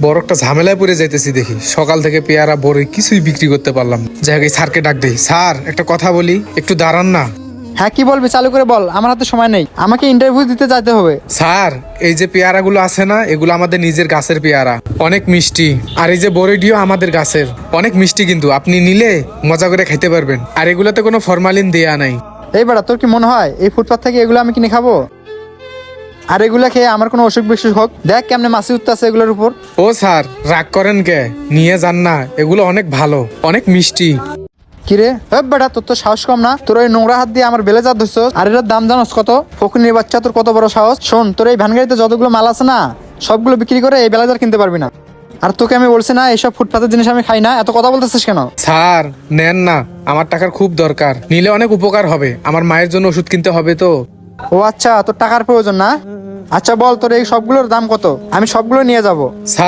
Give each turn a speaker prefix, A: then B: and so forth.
A: বড় একটা ঝামেলায় পড়ে যাইতেছি দেখি, সকাল থেকে পেয়ারা বড় কিছুই বিক্রি করতে পারলাম না। যাই হোক, এই স্যারকে ডাক দেই। স্যার, একটা কথা বলি, একটু দাঁড়ান না।
B: হ্যাঁ, কি বলবি চালু করে বল, আমার হাতে সময় নেই, আমাকে ইন্টারভিউ দিতে যেতে হবে।
A: স্যার, এই যে পেয়ারাগুলো আছে না, এগুলো আমাদের নিজের গাছের পেয়ারা, অনেক মিষ্টি। আর এই যে বড়িটিও আমাদের গাছের, অনেক মিষ্টি, কিন্তু আপনি নিলে মজা করে খাইতে পারবেন। আর এগুলোতে কোনো ফরমালিন দেয়া নাই।
B: এই বেটা, তোর কি মনে হয় এই ফুটপাথ থেকে এগুলো আমি কিনে খাবো? আর এগুলা খেয়ে আমার কোনো অসুখ বিসুখ হোক? দেখ কেমনে মাছি উঠতেছে এগুলোর উপর।
A: ও স্যার, রাগ করেন কে? নিয়ে যান না, এগুলো অনেক ভালো, অনেক মিষ্টি।
B: কিরে বেটা, তোর তো সাহস কম না? তোর ওই নোংরা হাত দিয়ে আমার বেলেজার ধরছ, আর এটার দাম জানোস কত? ফকুনির বাচ্চা, তোর কত বড় সাহস! শোন, তোর এই ভ্যান গাড়িতে যতগুলো মাল আছে না, সবগুলো বিক্রি করে এই বেলেজার কিনতে পারবি না। আর তোকে আমি বলছি না, এইসব ফুটপাতের জিনিস আমি খাই না, এত কথা বলতেছিস কেন?
A: স্যার, নেন না, আমার টাকার খুব দরকার, নিলে অনেক উপকার হবে, আমার মায়ের জন্য ওষুধ কিনতে হবে তো।
B: ও আচ্ছা, তোর টাকার প্রয়োজন না? আচ্ছা বল, তোর এই সবগুলোর দাম কত? আমি সবগুলো নিয়ে যাব।
A: স্যার,